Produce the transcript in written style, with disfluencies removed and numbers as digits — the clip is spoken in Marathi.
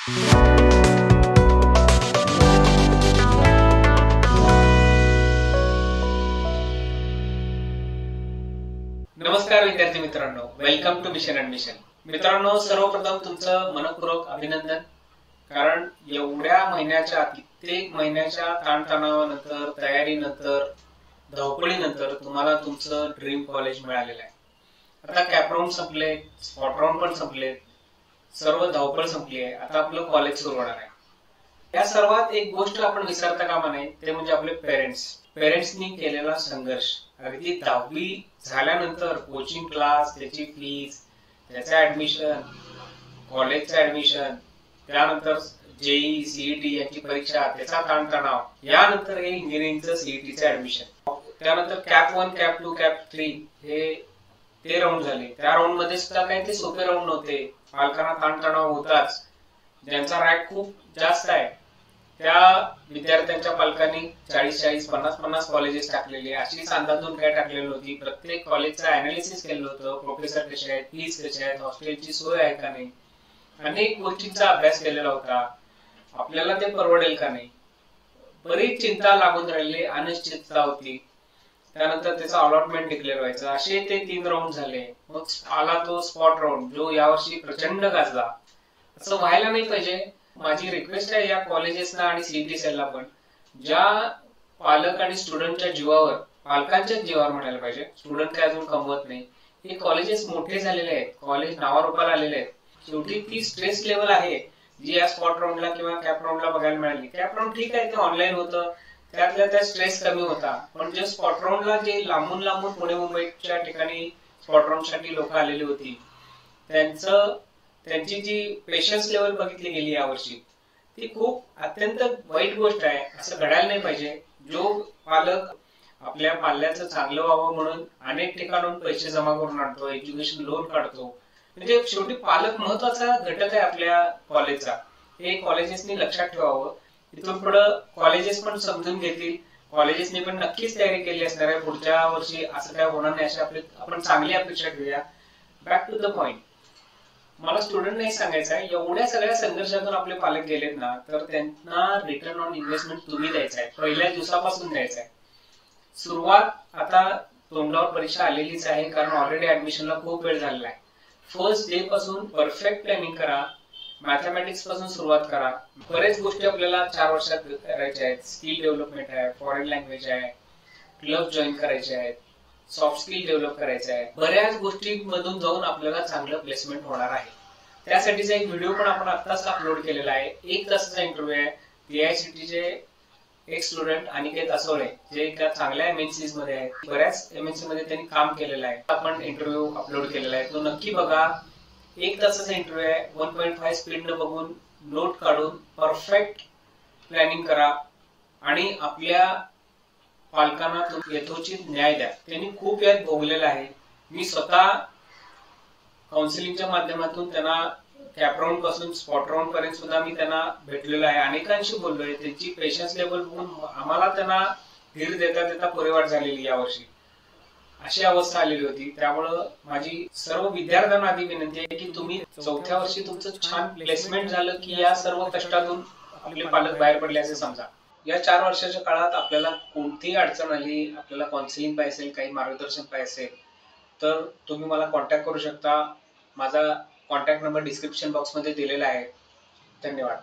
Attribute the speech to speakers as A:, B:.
A: नमस्कार विद्यार्थी मित्रांनो, वेलकम टू मिशन ऍडमिशन. मित्रांनो, सर्वप्रथम तुमचं मनपूर्वक अभिनंदन. कारण एवढ्या महिन्याच्या कित्येक महिन्याच्या ताणतणावानंतर, तयारीनंतर, धावपळीनंतर तुम्हाला तुमचं ड्रीम कॉलेज मिळालेलं आहे. आता कॅप राऊंड संपले, स्पॉट राऊंड पण संपले, सर्व धावपळ संपली आहे. आता आपलं कॉलेज सुरू होणार आहे. या सर्वात एक गोष्ट आपण विसरता कामा नये, ते म्हणजे आपले पेरेंट्सनी केलेला संघर्ष. अगदी 10वी झाल्यानंतर कोचिंग क्लास, त्याची फीस, त्याचं ऍडमिशन, कॉलेजचं ऍडमिशन, त्यानंतर जेई सीईटी याची परीक्षा, त्याचा ताणतणाव, यानंतर हे इंजिनिअरिंगचं सीईटीचं ऍडमिशन, त्यानंतर कॅप 1, कॅप 2, कॅप 3 ते राऊंड झाले. त्या राऊंड मध्ये सुद्धा काही ते सोपे राऊंड नव्हते. पालकांना ताणतणाव होताच. ज्यांचा रँक खूप जास्त आहे त्या विद्यार्थ्यांच्या पालकांनी 40-40, 50-50 कॉलेजेस टाकलेले, अशीच अंदाजून काय टाकलेली होती. प्रत्येक कॉलेजचं अनालिसिस केलं होतं. प्रोफेसर कसे आहेत, फीस कशी आहेत, हॉस्टेलची सोय आहे का नाही, अनेक गोष्टींचा अभ्यास केलेला होता. आपल्याला ते परवडेल का नाही, बरीच चिंता लागून राहिली, अनिश्चितता होती. त्यानंतर त्याचं अलॉटमेंट डिक्लेअर व्हायचं. असे ते 3 राऊंड झाले. मग आला तो स्पॉट राऊंड, जो यावर्षी प्रचंड गाजला. असं व्हायला नाही पाहिजे. माझी रिक्वेस्ट आहे या कॉलेजेसना आणि सीईटी सेलला पण, ज्या पालक आणि स्टुडंटच्या जीवावर, पालकांच्याच जीवावर म्हणायला पाहिजे, स्टुडंट काय अजून कमवत नाही, हे कॉलेजेस मोठे झालेले आहेत, कॉलेज नावारूपाला आलेले आहेत. शेवटी ती स्ट्रेस लेवल आहे जी या स्पॉट राऊंडला किंवा कॅप राऊंडला बघायला मिळाली. कॅप राऊंड ठीक आहे, ते ऑनलाईन होतं, त्यातल्या त्या स्ट्रेस कमी होता. पण जे स्पॉट राऊंडला जे लांबून लांबून पुणे मुंबईच्या ठिकाणी स्पॉट राऊंड साठी लोक आलेली होती, त्यांची जी पेशन्स लेवल बघितली गेली यावर्षी, ती खूप अत्यंत वाईट गोष्ट आहे. असं घडायला नाही पाहिजे. जो पालक आपल्या पाल्याचं चांगलं व्हावं म्हणून अनेक ठिकाणून पैसे जमा करून आणतो, एज्युकेशन लोन काढतो, म्हणजे शेवटी पालक महत्वाचा घटक आहे आपल्या कॉलेजचा. हे कॉलेजेसनी लक्षात ठेवावं. इथून पुढं कॉलेजेस पण समजून घेतील. कॉलेजेसनी पण नक्कीच तयारी केली असणार आहे. पुढच्या वर्षी असं काय होणार नाही अशी आपण चांगली अपेक्षा ठेवूया. बॅक टू द पॉइंट, मला स्टुडंट नाही सांगायचं आहे, एवढ्या सगळ्या संघर्षातून आपले पालक गेलेत ना, तर त्यांना रिटर्न ऑन इन्व्हेस्टमेंट तुम्ही द्यायचा आहे, पहिल्या दिवसापासून द्यायचा आहे. सुरुवात आता तोंडावर परीक्षा आलेलीच आहे, कारण ऑलरेडी ऍडमिशनला खूप वेळ झालेला आहे. फर्स्ट डे पासून परफेक्ट प्लॅनिंग करा. मॅथमॅटिक्स पासून सुरुवात करा. बरेच गोष्टी आपल्याला 4 वर्षात करायच्या आहेत. स्किल डेव्हलपमेंट आहे, फॉरेन लँग्वेज आहे, क्लब जॉईन करायचे आहेत, सॉफ्ट स्किल डेव्हलप करायचे आहे. बऱ्याच गोष्टींमधून जाऊन आपल्याला चांगलं प्लेसमेंट होणार आहे. त्यासाठीचा एक व्हिडिओ पण आपण आत्ताच अपलोड केलेला आहे. 1 तासाचा इंटरव्ह्यू आहे. पीआयसीटीचे एक स्टुडंट अनिकेत असोळे, जे एका चांगल्या एमएनसीज मध्ये आहेत, बऱ्याच एमएनसी मध्ये त्यांनी काम केलेलं आहे. आपण इंटरव्ह्यू अपलोड केलेला आहे, तो नक्की बघा. 1 तासाचा इंटरव्ह्यू आहे. 1.5 स्पीड न बघून, नोट काढून परफेक्ट प्लॅनिंग करा आणि आपल्या पालकांना यथोचित न्याय द्या. त्यांनी खूप यात भोगलेलं आहे. मी स्वतः काउन्सिलिंगच्या माध्यमातून त्यांना कॅप राऊंड पासून स्पॉट राऊंड पर्यंत सुद्धा मी त्यांना भेटलेलो आहे, अनेकांशी बोललोय. त्यांची पेशन्स लेवल बघून आम्हाला त्यांना धीर देता देता पुरेवाट झालेली यावर्षी, अशी अवस्था आलेली होती. त्यामुळं माझी सर्व विद्यार्थ्यांना आधी विनंती आहे की तुम्ही 4थ्या वर्षी तुमचं छान प्लेसमेंट झालं की या सर्व कष्टातून आपले पालक बाहेर पडले असे समजा. या 4 वर्षाच्या काळात आपल्याला कोणतीही अडचण आली, आपल्याला काउन्सिलिंग पाहिजे असेल, काही मार्गदर्शन पाहिजे असेल, तर तुम्ही मला कॉन्टॅक्ट करू शकता. माझा कॉन्टॅक्ट नंबर डिस्क्रिप्शन बॉक्स मध्ये दिलेला आहे. धन्यवाद.